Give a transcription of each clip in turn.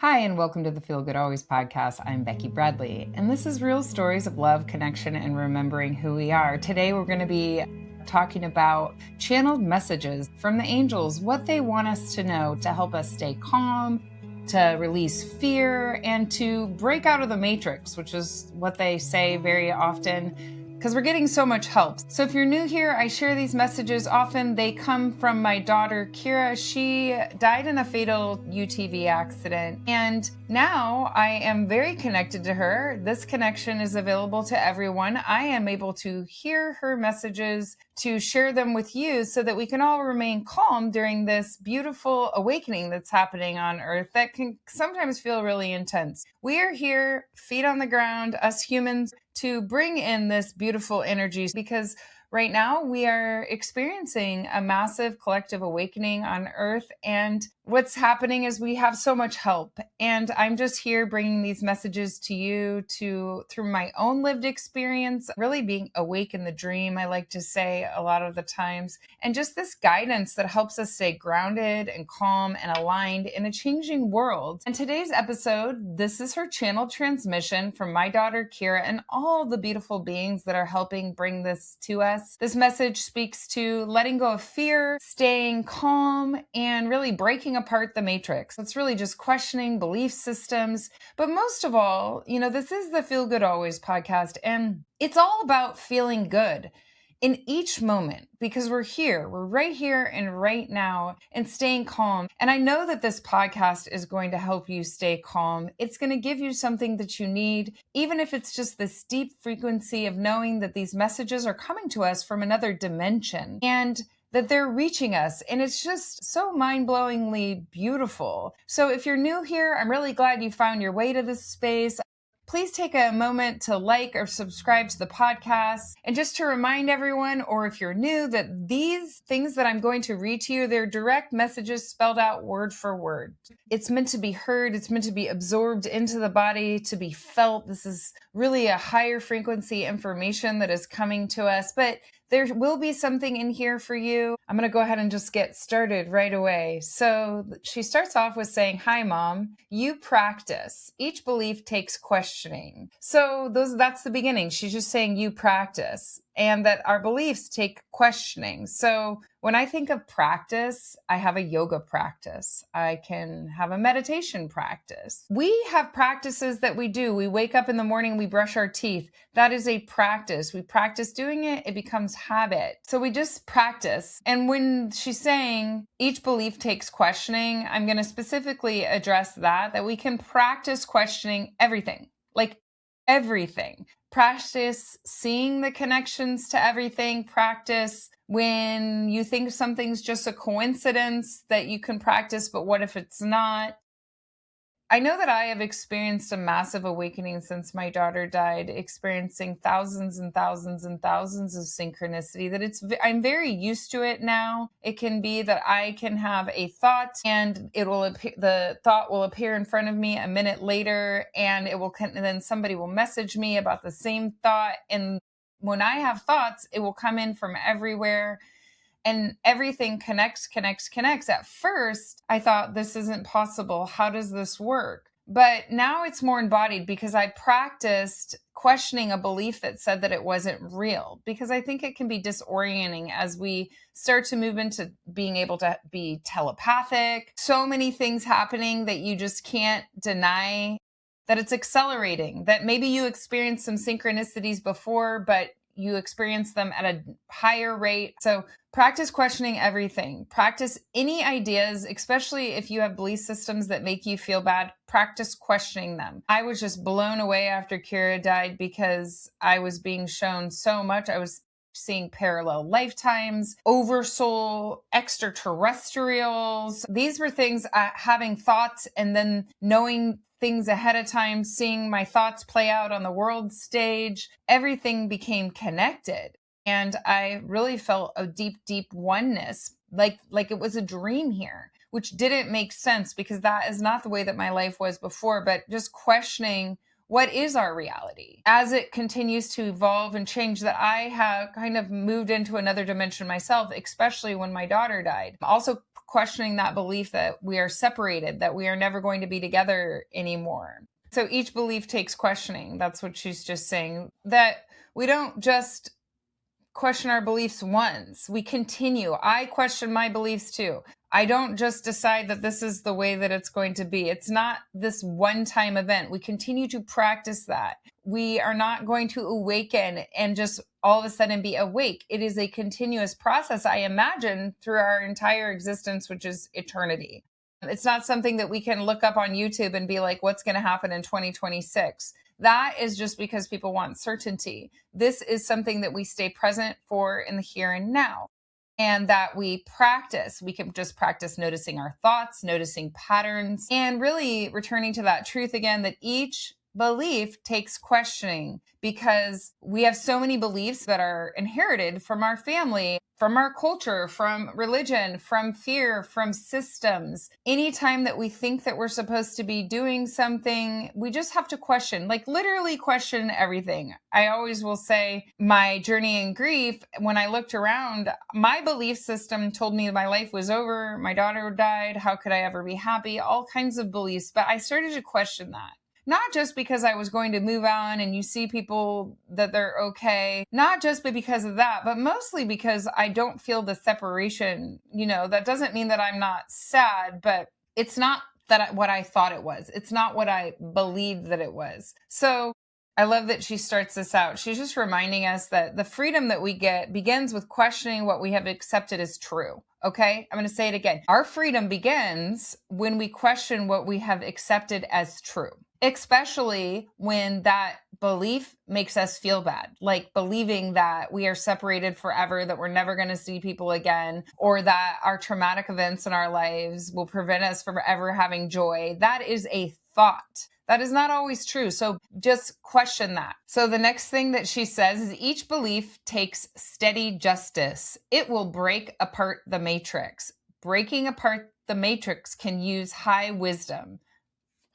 Hi, and welcome to the Feel Good Always podcast. I'm Becky Bradley, and this is real stories of love, connection, and remembering who we are. Today, we're going to be talking about channeled messages from the angels, what they want us to know to help us stay calm, to release fear, and to break out of the matrix, which is what they say very often, because we're getting so much help. So if you're new here, I share these messages often. They come from my daughter, Keira. She died in a fatal UTV accident, and now I am very connected to her. This connection is available to everyone. I am able to hear her messages, to share them with you so that we can all remain calm during this beautiful awakening that's happening on Earth that can sometimes feel really intense. We are here, feet on the ground, us humans, to bring in this beautiful energy because right now we are experiencing a massive collective awakening on Earth, and what's happening is we have so much help, and I'm just here bringing these messages to you through my own lived experience, really being awake in the dream, I like to say a lot of the times, and just this guidance that helps us stay grounded and calm and aligned in a changing world. In today's episode, this is her channel transmission from my daughter Keira and all the beautiful beings that are helping bring this to us. This message speaks to letting go of fear, staying calm, and really breaking apart the matrix. It's really just questioning belief systems. But most of all, this is the Feel Good Always podcast, and it's all about feeling good in each moment because we're right here and right now and staying calm. And I know that this podcast is going to help you stay calm. It's going to give you something that you need, even if it's just this deep frequency of knowing that these messages are coming to us from another dimension and that they're reaching us. And it's just so mind-blowingly beautiful. So if you're new here, I'm really glad you found your way to this space. Please take a moment to like or subscribe to the podcast. And just to remind everyone, or if you're new, that these things that I'm going to read to you, they're direct messages spelled out word for word. It's meant to be heard. It's meant to be absorbed into the body, to be felt. This is really a higher frequency information that is coming to us, but there will be something in here for you. I'm going to go ahead and just get started right away. So she starts off with saying, "Hi, Mom. You practice. Each belief takes questioning." So that's the beginning. She's just saying you practice and that our beliefs take questioning. So when I think of practice, I have a yoga practice. I can have a meditation practice. We have practices that we do. We wake up in the morning, we brush our teeth. That is a practice. We practice doing it, it becomes habit. So we just practice. And when she's saying each belief takes questioning, I'm going to specifically address that we can practice questioning everything, like everything. Practice seeing the connections to everything. Practice when you think something's just a coincidence that you can practice, but what if it's not? I know that I have experienced a massive awakening since my daughter died, experiencing thousands and thousands and thousands of synchronicity, that I'm very used to it now. It can be that I can have a thought and the thought will appear in front of me a minute later, and then somebody will message me about the same thought. And when I have thoughts, it will come in from everywhere. And everything connects. At first, I thought, this isn't possible. How does this work? But now it's more embodied because I practiced questioning a belief that said that it wasn't real, because I think it can be disorienting as we start to move into being able to be telepathic. So many things happening that you just can't deny that it's accelerating, that maybe you experienced some synchronicities before, but you experience them at a higher rate. So practice questioning everything. Practice any ideas, especially if you have belief systems that make you feel bad. Practice questioning them. I was just blown away after Keira died because I was being shown so much. I was seeing parallel lifetimes, oversoul, extraterrestrials. These were things, having thoughts and then knowing things ahead of time, seeing my thoughts play out on the world stage. Everything became connected. And I really felt a deep, deep oneness, like it was a dream here, which didn't make sense because that is not the way that my life was before. But just questioning what is our reality? As it continues to evolve and change, that I have kind of moved into another dimension myself, especially when my daughter died. Also questioning that belief that we are separated, that we are never going to be together anymore. So each belief takes questioning. That's what she's just saying, that we don't just question our beliefs once. We continue. I question my beliefs too. I don't just decide that this is the way that it's going to be. It's not this one-time event. We continue to practice that. We are not going to awaken and just all of a sudden be awake. It is a continuous process, I imagine, through our entire existence, which is eternity. It's not something that we can look up on YouTube and be like, what's going to happen in 2026? That is just because people want certainty. This is something that we stay present for in the here and now, and that we practice. We can just practice noticing our thoughts, noticing patterns, and really returning to that truth again, that each belief takes questioning, because we have so many beliefs that are inherited from our family, from our culture, from religion, from fear, from systems. Anytime that we think that we're supposed to be doing something, we just have to question, like literally question everything. I always will say my journey in grief, when I looked around, my belief system told me my life was over, my daughter died, how could I ever be happy, all kinds of beliefs. But I started to question that. Not just because I was going to move on and you see people that they're okay, not just because of that, but mostly because I don't feel the separation. That doesn't mean that I'm not sad, but it's not what I thought it was. It's not what I believed that it was. So I love that she starts this out. She's just reminding us that the freedom that we get begins with questioning what we have accepted as true. Okay, I'm going to say it again. Our freedom begins when we question what we have accepted as true, especially when that belief makes us feel bad, like believing that we are separated forever, that we're never going to see people again, or that our traumatic events in our lives will prevent us from ever having joy. That is a thought. That is not always true. So just question that. So the next thing that she says is each belief takes steady justice. It will break apart the matrix. Breaking apart the matrix can use high wisdom.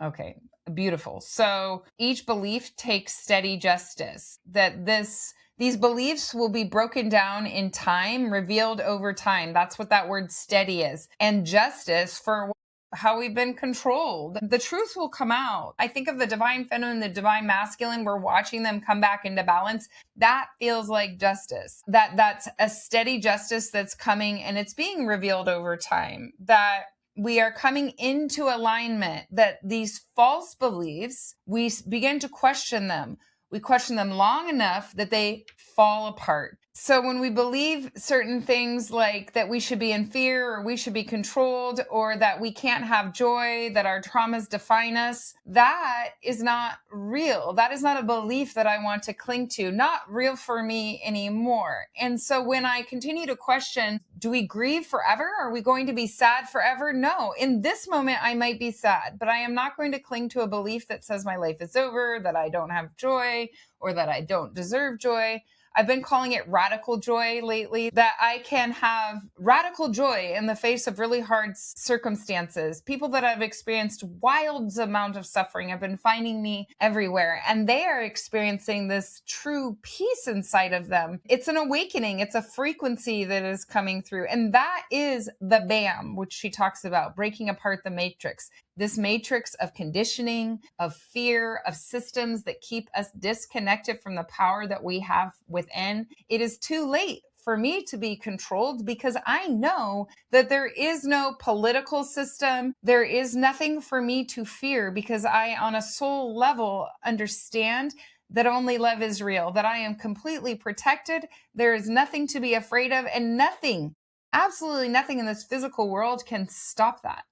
Okay, beautiful. So each belief takes steady justice. That these beliefs will be broken down in time, revealed over time. That's what that word steady is. And justice for how we've been controlled. The truth will come out. I think of the divine feminine, the divine masculine. We're watching them come back into balance. That feels like justice. That's a steady justice that's coming, and it's being revealed over time. That we are coming into alignment, that these false beliefs, we begin to question them. We question them long enough that they fall apart. So when we believe certain things like that we should be in fear, or we should be controlled, or that we can't have joy, that our traumas define us, that is not real. That is not a belief that I want to cling to, not real for me anymore. And so when I continue to question, do we grieve forever? Are we going to be sad forever? No. In this moment, I might be sad, but I am not going to cling to a belief that says my life is over, that I don't have joy, or that I don't deserve joy. I've been calling it radical joy lately, that I can have radical joy in the face of really hard circumstances. People that have experienced wild amount of suffering have been finding me everywhere, and they are experiencing this true peace inside of them. It's an awakening. It's a frequency that is coming through. And that is the BAM, which she talks about, breaking apart the matrix. This matrix of conditioning, of fear, of systems that keep us disconnected from the power that we have within. It is too late for me to be controlled, because I know that there is no political system. There is nothing for me to fear, because I, on a soul level, understand that only love is real, that I am completely protected. There is nothing to be afraid of, and nothing, absolutely nothing in this physical world can stop that.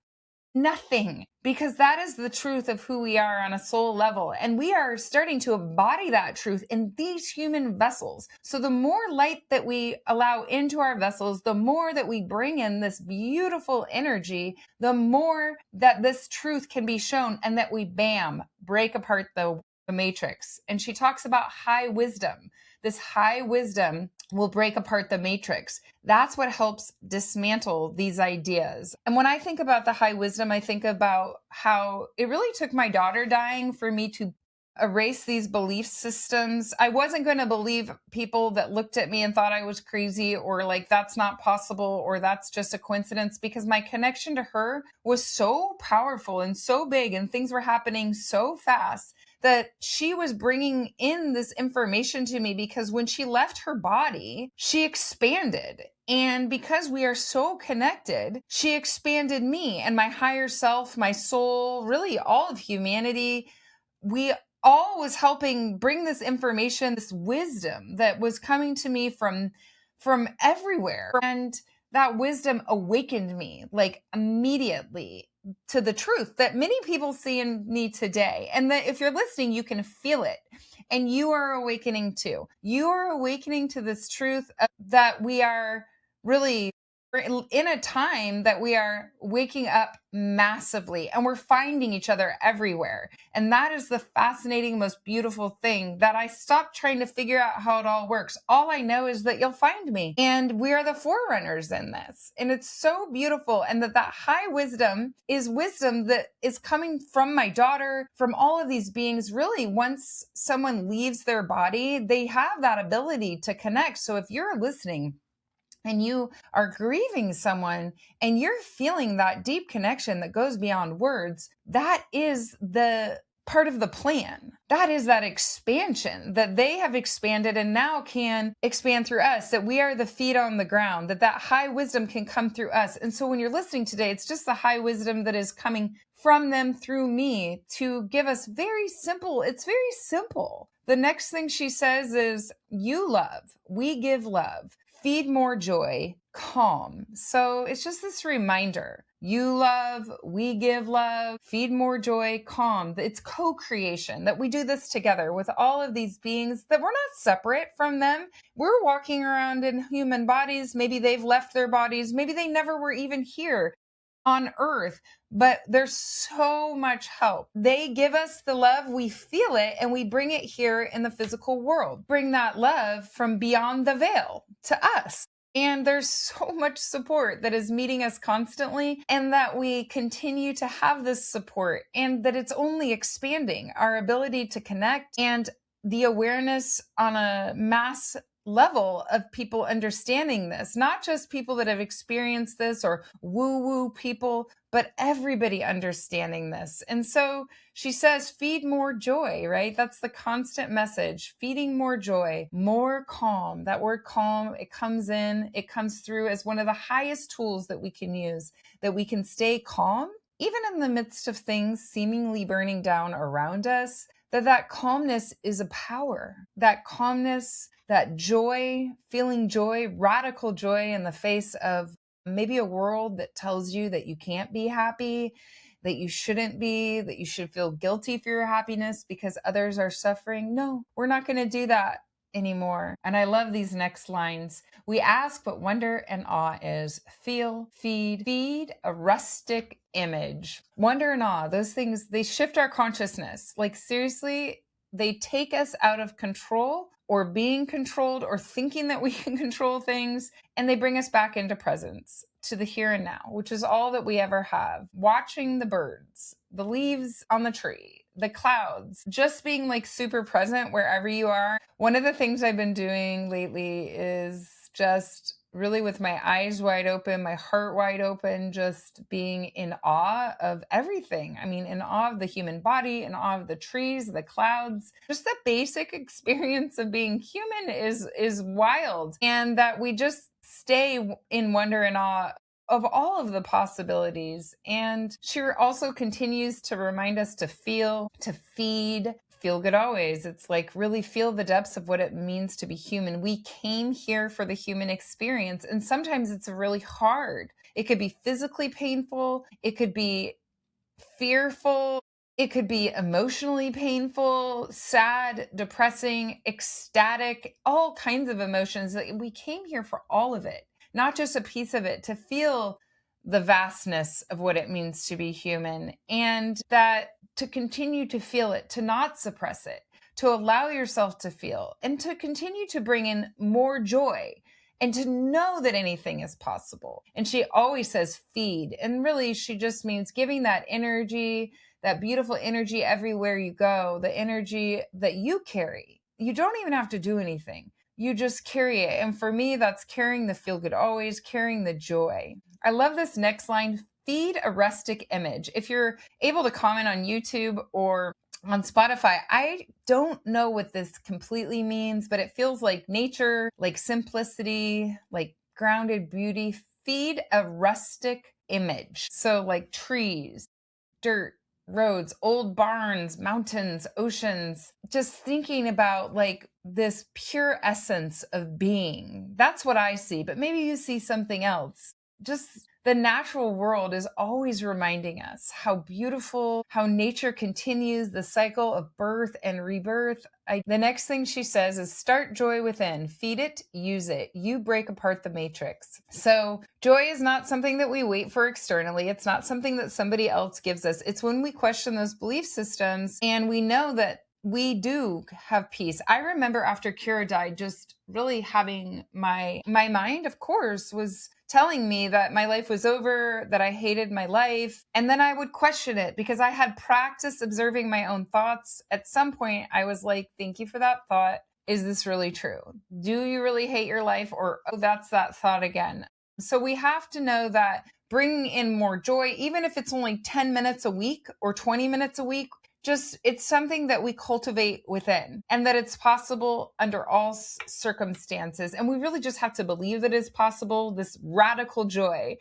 Nothing, because that is the truth of who we are on a soul level. And we are starting to embody that truth in these human vessels. So the more light that we allow into our vessels, the more that we bring in this beautiful energy, the more that this truth can be shown, and that we break apart the matrix. And she talks about high wisdom. This high wisdom will break apart the matrix. That's what helps dismantle these ideas. And when I think about the high wisdom, I think about how it really took my daughter dying for me to erase these belief systems. I wasn't going to believe people that looked at me and thought I was crazy, or like that's not possible, or that's just a coincidence, because my connection to her was so powerful and so big, and things were happening so fast that she was bringing in this information to me, because when she left her body, she expanded. And because we are so connected, she expanded me and my higher self, my soul, really all of humanity. We all was helping bring this information, this wisdom that was coming to me from everywhere. And that wisdom awakened me like immediately to the truth that many people see in me today. And that if you're listening, you can feel it. And you are awakening too. You are awakening to this truth that we are really in a time that we are waking up massively, and we're finding each other everywhere. And that is the fascinating, most beautiful thing, that I stopped trying to figure out how it all works. All I know is that you'll find me, and we are the forerunners in this. And it's so beautiful. And that high wisdom is wisdom that is coming from my daughter, from all of these beings. Really, once someone leaves their body, they have that ability to connect. So if you're listening and you are grieving someone and you're feeling that deep connection that goes beyond words, that is the part of the plan. That is that expansion that they have expanded and now can expand through us, that we are the feet on the ground, that high wisdom can come through us. And so when you're listening today, it's just the high wisdom that is coming from them through me to give us it's very simple. The next thing she says is, you love, we give love. Feed more joy, calm. So it's just this reminder. You love, we give love, feed more joy, calm. It's co-creation, that we do this together with all of these beings, that we're not separate from them. We're walking around in human bodies. Maybe they've left their bodies. Maybe they never were even here on earth, but there's so much help. They give us the love, we feel it, and we bring it here in the physical world. Bring that love from beyond the veil to us. And there's so much support that is meeting us constantly, and that we continue to have this support, and that it's only expanding our ability to connect, and the awareness on a mass level of people understanding this, not just people that have experienced this or woo-woo people, but everybody understanding this. And so she says, feed more joy, right? That's the constant message, feeding more joy, more calm. That word calm, it comes through as one of the highest tools that we can use, that we can stay calm, even in the midst of things seemingly burning down around us, that calmness is a power. That calmness, that joy, feeling joy, radical joy in the face of maybe a world that tells you that you can't be happy, that you shouldn't be, that you should feel guilty for your happiness because others are suffering. No, we're not going to do that anymore. And I love these next lines. We ask, but wonder and awe is feel, feed a rustic image. Wonder and awe, those things, they shift our consciousness. Like seriously, they take us out of control or being controlled or thinking that we can control things, and they bring us back into presence, to the here and now, which is all that we ever have. Watching the birds, the leaves on the tree, the clouds, just being like super present wherever you are. One of the things I've been doing lately is just really with my eyes wide open, my heart wide open, just being in awe of everything. I mean, in awe of the human body, in awe of the trees, the clouds. Just the basic experience of being human is wild. And that we just stay in wonder and awe of all of the possibilities. And she also continues to remind us to feel, to feed, feel good always. It's like really feel the depths of what it means to be human. We came here for the human experience, and sometimes it's really hard. It could be physically painful. It could be fearful. It could be emotionally painful, sad, depressing, ecstatic, all kinds of emotions. We came here for all of it, not just a piece of it, to feel the vastness of what it means to be human, and that to continue to feel it, to not suppress it, to allow yourself to feel, and to continue to bring in more joy, and to know that anything is possible. And she always says feed, and really she just means giving that energy, that beautiful energy everywhere you go, the energy that you carry. You don't even have to do anything. You just carry it. And for me, that's carrying the feel good always, carrying the joy. I love this next line, feed a rustic image. If you're able to comment on YouTube or on Spotify, I don't know what this completely means, but it feels like nature, like simplicity, like grounded beauty. Feed a rustic image. So like trees, dirt, roads, old barns, mountains, oceans, just thinking about like this pure essence of being. That's what I see, but maybe you see something else. Just the natural world is always reminding us how beautiful, how nature continues the cycle of birth and rebirth. The next thing she says is start joy within, feed it, use it. You break apart the matrix. So joy is not something that we wait for externally. It's not something that somebody else gives us. It's when we question those belief systems and we know that we do have peace. I remember after Keira died, just really having my mind, of course, was telling me that my life was over, that I hated my life. And then I would question it because I had practiced observing my own thoughts. At some point, I was like, thank you for that thought. Is this really true? Do you really hate your life? Or, oh, that's that thought again. So we have to know that bringing in more joy, even if it's only 10 minutes a week or 20 minutes a week, just it's something that we cultivate within and that it's possible under all circumstances. And we really just have to believe that it's possible, this radical joy.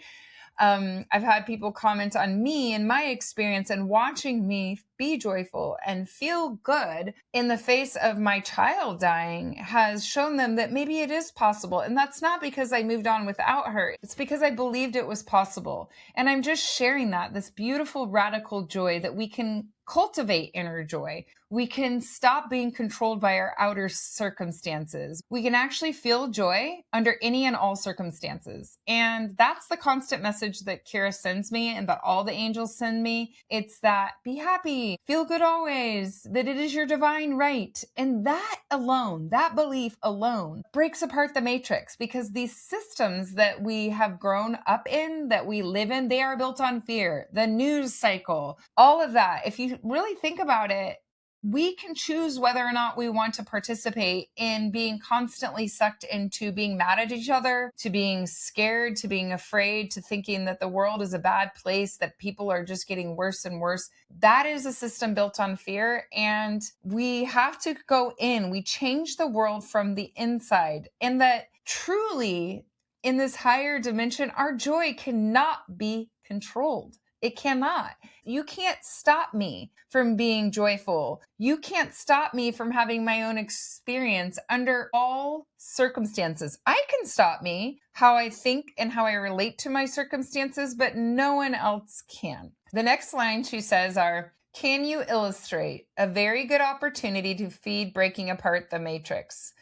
I've had people comment on me and my experience and watching me be joyful and feel good in the face of my child dying has shown them that maybe it is possible. And that's not because I moved on without her. It's because I believed it was possible. And I'm just sharing that, this beautiful radical joy that we can cultivate inner joy. We can stop being controlled by our outer circumstances. We can actually feel joy under any and all circumstances. And that's the constant message that Keira sends me and that all the angels send me. It's that be happy, feel good always, that it is your divine right. And that alone, that belief alone breaks apart the matrix because these systems that we have grown up in, that we live in, they are built on fear, the news cycle, all of that. If you really think about it, we can choose whether or not we want to participate in being constantly sucked into being mad at each other, to being scared, to being afraid, to thinking that the world is a bad place, that people are just getting worse and worse. That is a system built on fear. And we have to go in. We change the world from the inside. And that truly, in this higher dimension, our joy cannot be controlled. It cannot. You can't stop me from being joyful. You can't stop me from having my own experience under all circumstances. I can stop me, how I think and how I relate to my circumstances, but no one else can. The next line she says are, can you illustrate a very good opportunity to feed breaking apart the matrix?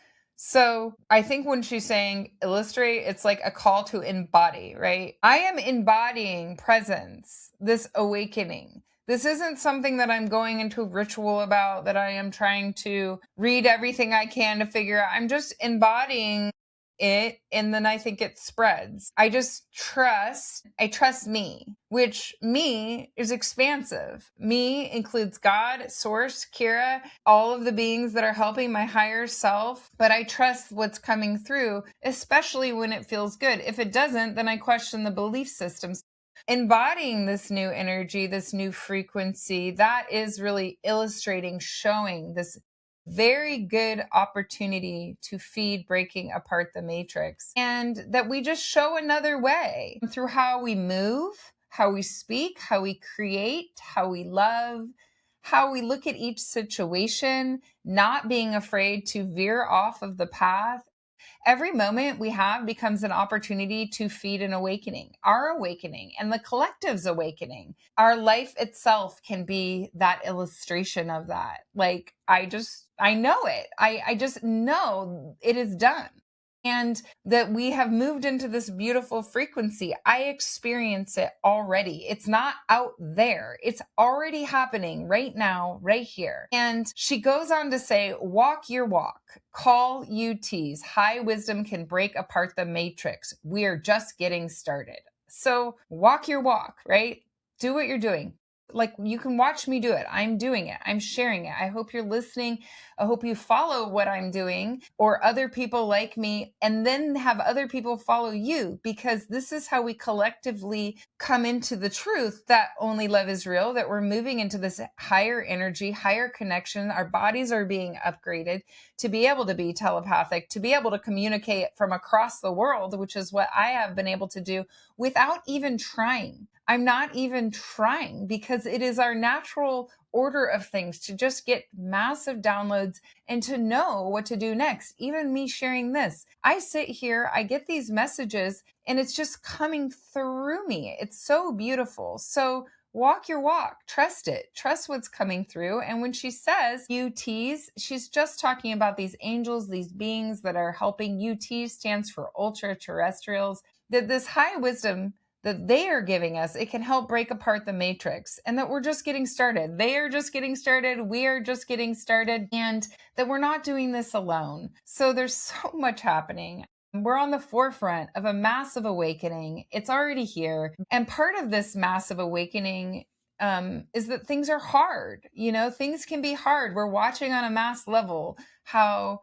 So I think when she's saying illustrate, it's like a call to embody, right? I am embodying presence, this awakening. This isn't something that I'm going into ritual about, that I am trying to read everything I can to figure out. I'm just embodying it, and then I think it spreads. I trust me, which me is expansive. Me includes God, Source, Keira, all of the beings that are helping my higher self, but I trust what's coming through, especially when it feels good. If it doesn't, then I question the belief systems. Embodying this new energy, this new frequency, that is really illustrating, showing this very good opportunity to feed breaking apart the matrix, and that we just show another way through how we move, how we speak, how we create, how we love, how we look at each situation, not being afraid to veer off of the path. Every moment we have becomes an opportunity to feed an awakening, our awakening and the collective's awakening. Our life itself can be that illustration of that. Like, I know it. I just know it is done. And that we have moved into this beautiful frequency. I experience it already. It's not out there. It's already happening right now, right here. And she goes on to say, walk your walk. Call UTs. High wisdom can break apart the matrix. We are just getting started. So walk your walk, right? Do what you're doing. Like, you can watch me do it. I'm doing it. I'm sharing it. I hope you're listening. I hope you follow what I'm doing or other people like me, and then have other people follow you, because this is how we collectively come into the truth that only love is real, that we're moving into this higher energy, higher connection. Our bodies are being upgraded to be able to be telepathic, to be able to communicate from across the world, which is what I have been able to do without even trying. I'm not even trying, because it is our natural order of things to just get massive downloads and to know what to do next. Even me sharing this, I sit here, I get these messages, and it's just coming through me. It's so beautiful. So walk your walk, trust it, trust what's coming through. And when she says UTs, she's just talking about these angels, these beings that are helping. UT stands for ultra terrestrials, that this high wisdom that they are giving us, it can help break apart the matrix, and that we're just getting started. They are just getting started. We are just getting started, and that we're not doing this alone. So there's so much happening. We're on the forefront of a massive awakening. It's already here. And part of this massive awakening is that things are hard. Things can be hard. We're watching on a mass level how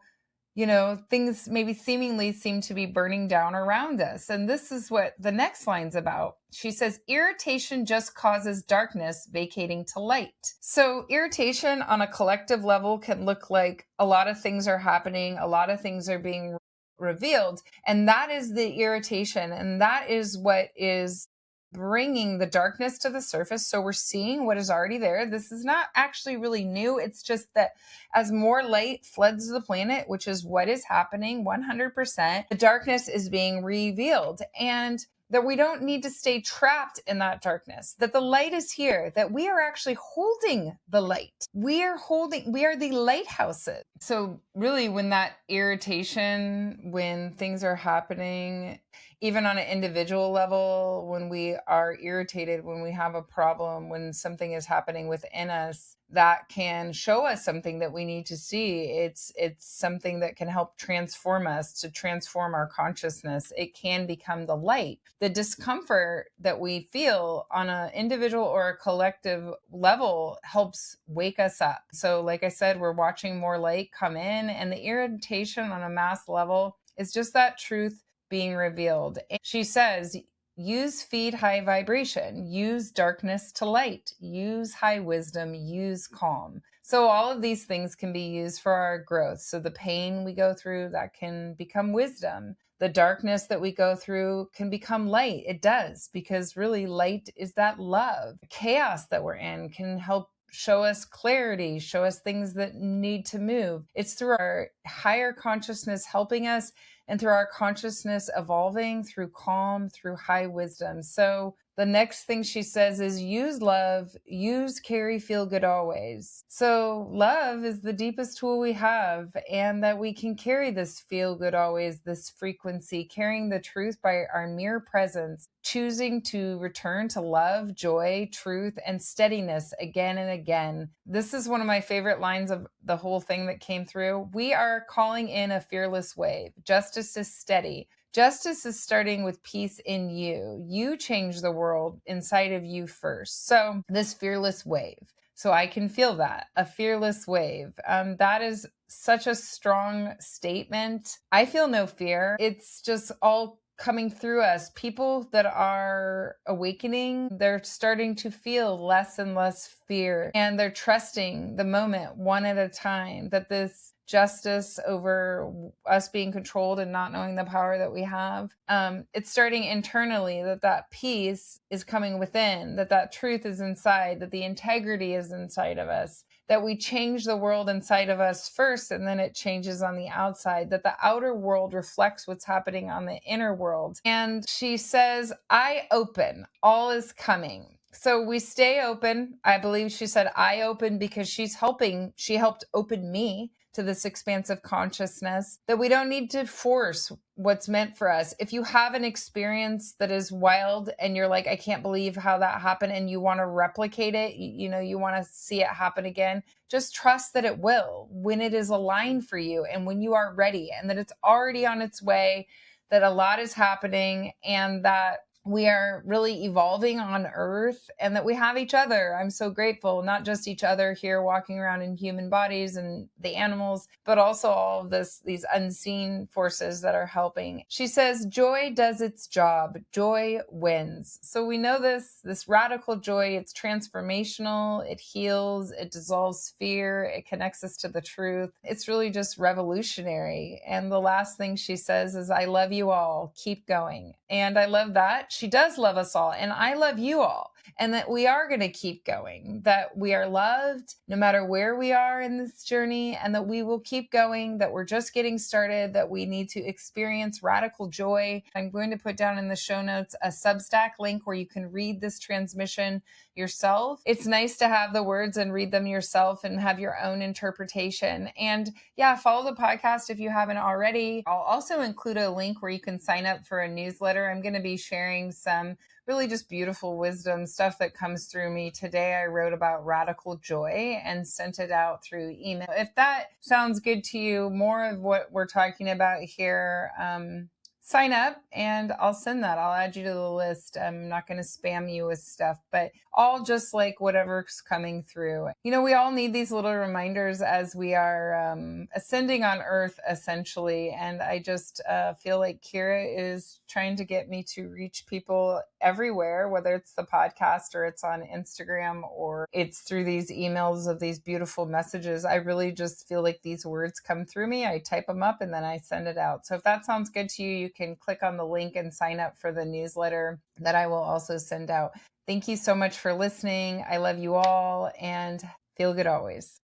things maybe seemingly seem to be burning down around us. And this is what the next line's about. She says, irritation just causes darkness vacating to light. So irritation on a collective level can look like a lot of things are happening. A lot of things are being revealed. And that is the irritation. And that is what is bringing the darkness to the surface. So we're seeing what is already there. This is not actually really new. It's just that as more light floods the planet, which is what is happening 100%, the darkness is being revealed. And that we don't need to stay trapped in that darkness, that the light is here, that we are actually holding the light. We are the lighthouses. So really, when that irritation, when things are happening, even on an individual level, when we are irritated, when we have a problem, when something is happening within us, that can show us something that we need to see. It's something that can help transform us, to transform our consciousness. It can become the light. The discomfort that we feel on an individual or a collective level helps wake us up. So like I said, we're watching more light come in, and the irritation on a mass level is just that truth being revealed. And she says, use feed high vibration, use darkness to light, use high wisdom, use calm. So all of these things can be used for our growth. So the pain we go through, that can become wisdom. The darkness that we go through can become light. It does, because really light is that love. Chaos that we're in can help show us clarity, show us things that need to move. It's through our higher consciousness helping us, and through our consciousness evolving, through calm, through high wisdom. So the next thing she says is use love, use carry, feel good always. So love is the deepest tool we have, and that we can carry this feel good always, this frequency, carrying the truth by our mere presence, choosing to return to love, joy, truth, and steadiness again and again. This is one of my favorite lines of the whole thing that came through. We are calling in a fearless wave. Justice is steady. Justice is starting with peace in you. You change the world inside of you first. So this fearless wave. So I can feel that, a fearless wave. That is such a strong statement. I feel no fear. It's just all coming through us. People that are awakening, they're starting to feel less and less fear, and they're trusting the moment one at a time, that this justice over us being controlled and not knowing the power that we have, it's starting internally, that peace is coming within, that truth is inside, that the integrity is inside of us, that we change the world inside of us first, and then it changes on the outside, that the outer world reflects what's happening on the inner world. And she says, I open, all is coming. So we stay open. I believe she said I open because she helped open me to this expansive consciousness, that we don't need to force what's meant for us. If you have an experience that is wild and you're like, I can't believe how that happened, and you want to replicate it, you want to see it happen again, just trust that it will when it is aligned for you and when you are ready, and that it's already on its way, that a lot is happening, and that we are really evolving on Earth and that we have each other. I'm so grateful, not just each other here walking around in human bodies and the animals, but also all of these unseen forces that are helping. She says, joy does its job. Joy wins. So we know this radical joy, it's transformational, it heals, it dissolves fear, it connects us to the truth. It's really just revolutionary. And the last thing she says is, I love you all. Keep going. And I love that. She does love us all. And I love you all. And that we are going to keep going, that we are loved no matter where we are in this journey, and that we will keep going, that we're just getting started, that we need to experience radical joy. I'm going to put down in the show notes a Substack link where you can read this transmission yourself. It's nice to have the words and read them yourself and have your own interpretation. And yeah, follow the podcast if you haven't already. I'll also include a link where you can sign up for a newsletter. I'm going to be sharing some really just beautiful wisdom stuff that comes through me. Today, I wrote about radical joy and sent it out through email. If that sounds good to you, more of what we're talking about here, sign up and I'll send that. I'll add you to the list. I'm not going to spam you with stuff, but all just like whatever's coming through. You know, we all need these little reminders as we are ascending on Earth, essentially. And I just feel like Keira is trying to get me to reach people everywhere, whether it's the podcast or it's on Instagram or it's through these emails of these beautiful messages. I really just feel like these words come through me. I type them up and then I send it out. So if that sounds good to you, you can click on the link and sign up for the newsletter that I will also send out. Thank you so much for listening. I love you all and feel good always.